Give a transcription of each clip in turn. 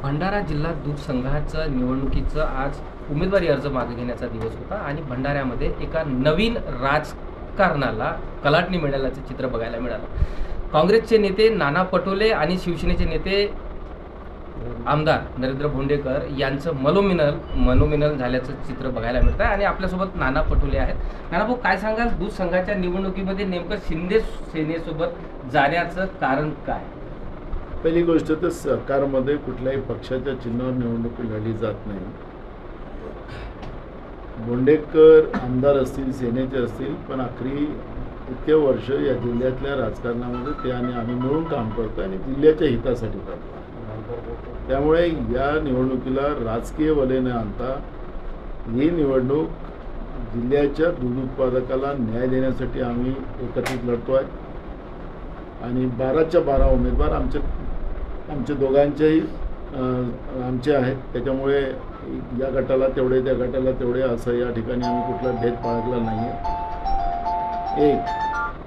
भंडारा जिल्हा दूध संघाचं निवडणुकीचं आज उमेदवारी अर्ज मागे घेण्याचा दिवस होता आणि भंडाऱ्यामध्ये एका नवीन राजकारणाला कलाटणी मिळाल्याचं चित्र बघायला मिळालं। काँग्रेसचे नेते नाना पटोले आणि शिवसेनेचे नेते आमदार नरेंद्र भोंडेकर यांचं मनोमिलन झाल्याचं चित्र बघायला मिळतं आणि आपल्यासोबत नाना पटोले आहेत। नाना भाऊ, काय सांगाल, दूध संघाच्या निवडणुकीमध्ये नेमकं शिंदे सेनेसोबत जाण्याचं कारण काय? पहिली गोष्ट तर सरकारमध्ये कुठल्याही पक्षाच्या चिन्हावर निवडणूक लढली जात नाही। भोंडेकर आमदार असतील, सेनेचे असतील, पण आखरी इतके वर्ष या जिल्ह्यातल्या राजकारणामध्ये ते आणि आम्ही मिळून काम करतो आणि जिल्ह्याच्या हितासाठी करतो। त्यामुळे या निवडणुकीला राजकीय वलय न आणता ही निवडणूक जिल्ह्याच्या दूध उत्पादकाला न्याय देण्यासाठी आम्ही एकत्रित लढतो आहे आणि 12च्या 12 उमेदवार आमचे दोघांचेही आमचे आहेत। त्याच्यामुळे या गटाला तेवढे, त्या गटाला तेवढे असं या ठिकाणी आम्ही कुठला भेद बाळगला नाही आहे।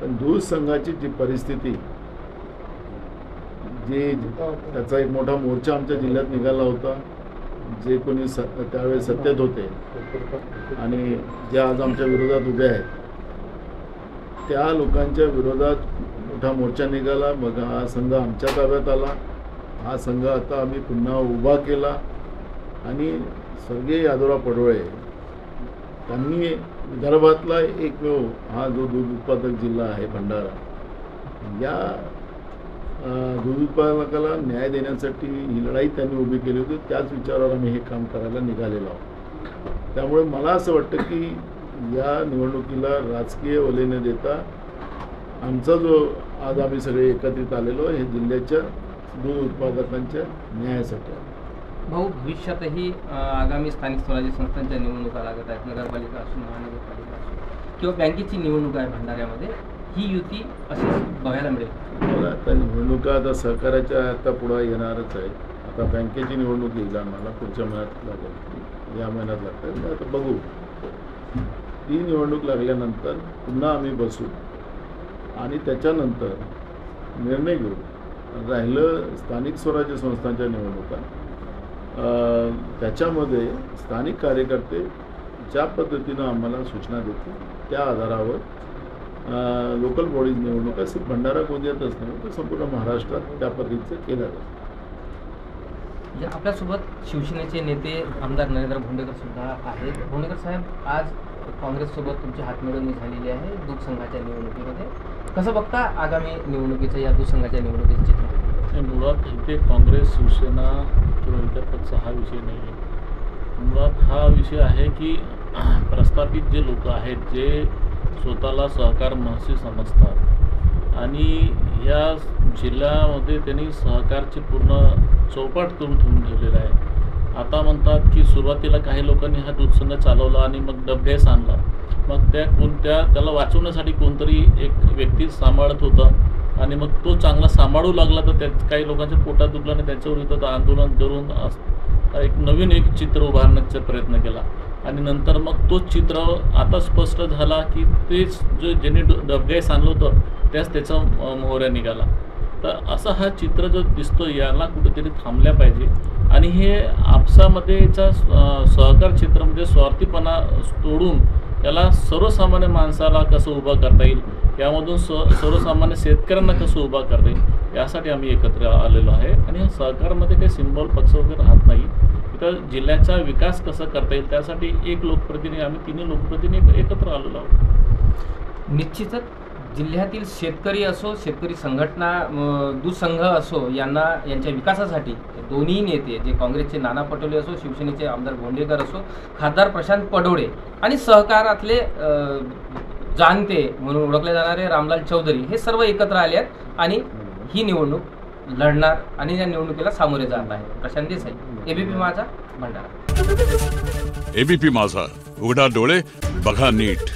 पण दूध संघाची जी परिस्थिती, त्याचा एक मोठा मोर्चा आमच्या जिल्ह्यात निघाला होता, जे कोणी त्यावेळेस सत्तेत होते आणि जे आज आमच्या विरोधात उभे आहेत, त्या लोकांच्या विरोधात मोठा मोर्चा निघाला। मग हा संघ आमच्या ताब्यात आला। हा संघ आता आम्ही पुन्हा उभा केला आणि स्वर्गीय यादवराव पडोळे त्यांनी विदर्भातला एकमेव हा जो दूध उत्पादक जिल्हा आहे भंडारा, या दूध उत्पादकाला न्याय देण्यासाठी ही लढाई त्यांनी उभी केली होती। त्याच विचारावर आम्ही हे काम करायला निघालेलो आहोत। त्यामुळे मला असं वाटतं की या निवडणुकीला राजकीय वलय न देता आमचा जो आज आम्ही सगळे एकत्रित आलेलो हे जिल्ह्याच्या दूध उत्पादकांच्या न्यायासाठी आहे। भाऊ, भविष्यातही आगामी स्थानिक स्वराज्य संस्थांच्या निवडणुका लागत आहेत, नगरपालिका असो, महानगरपालिका असो किंवा बँकेची निवडणूक आहे भंडाऱ्यामध्ये, ही युती अशी बघायला मिळेल? मला आता निवडणुका आता सहकार्याच्या आता पुढे येणारच आहे। आता बँकेची निवडणूक येईल, आम्हाला पुढच्या महिन्यात लागेल, या महिन्यात लागतं। आता बघू, ती निवडणूक लागल्यानंतर पुन्हा आम्ही बसू आणि त्याच्यानंतर निर्णय घेऊ। राहिलं स्थानिक स्वराज्य संस्थांच्या निवडणुका, त्याच्यामध्ये स्थानिक कार्यकर्ते ज्या पद्धतीनं आम्हाला सूचना देतील त्या आधारावर लोकल बॉडीज निवडणुका सिर्फ भंडारा गोंदियातच नाही तर संपूर्ण महाराष्ट्रात त्या पद्धतीचं केलं जातं। आपल्यासोबत शिवसेनेचे नेते आमदार नरेंद्र भोंडेकर सुद्धा आहेत। भोंडेकर साहेब, आज काँग्रेससोबत तुमची हातमिळवणी झालेली आहे दूध संघाच्या निवडणुकीमध्ये, कसं बघता आगामी निवडणुकीचं, या दूध संघाच्या निवडणुकीचं चित्र? मुळात इथे काँग्रेस, शिवसेना किंवा इतर पक्ष हा विषय नाही आहे। मुळात हा विषय आहे की प्रस्थापित जे लोक आहेत, जे स्वतःला सहकार महसी समजतात आणि या जिल्ह्यामध्ये त्यांनी सहकारचे पूर्ण चौपाट करून ठेवून ठेवलेलं आहे। आता म्हणतात की सुरुवातीला काही लोकांनी हा दूध संघ चालवला आणि मग डबगॅस आणला, मग त्याला वाचवण्यासाठी कोणतरी एक व्यक्ती सांभाळत होता आणि मग तो चांगला सांभाळू लागला, तर काही लोकांच्या पोटात दुखला आणि त्याच्यावर इथं आंदोलन करून एक चित्र उभारण्याचा प्रयत्न केला आणि नंतर मग तोच चित्र आता स्पष्ट झाला की तेच ज्यांनी डबगॅस आणलं होतं त्याचा मोहऱ्या निघाला। तर असा हा चित्र जो दिसतो याला कुठेतरी थांबल्या पाहिजे आणि हे आपसामध्येचा सहकार क्षेत्र म्हणजे स्वार्थीपणा तोडून याला सर्वसामान्य माणसाला कसं उभं करता येईल, यामधून सर्वसामान्य शेतकऱ्यांना कसं उभा करता येईल, यासाठी आम्ही एकत्र आलेलो आहे। आणि या सहकारमध्ये काही सिंबॉल पक्ष वगैरे राहत नाही, इथं जिल्ह्याचा विकास कसा करता येईल त्यासाठी एक लोकप्रतिनिधी, आम्ही तिन्ही लोकप्रतिनिधी एकत्र आलेलो आहोत। निश्चितच जिल्ह्यातील शेतकरी असो, शेतकरी संघटना, दूध संघ असो, यांच्या विकासासाठी दोन्ही नेते, जे काँग्रेसचे नाना पटोले असो, शिवसेनेचे आमदार भोंडेकर असो, खासदार प्रशांत पडोळे आणि सहकारातले जाणते म्हणून ओळखले जाणारे रामलाल चौधरी, हे सर्व एकत्र आले आहेत आणि ही निवडणूक लढणार आणि या निवडणुकीला सामोरे जात आहे। प्रशांत देसाई, एबीपी माझा, भंडारा। एबीपी माझा, उघडा डोळे बघा नीट।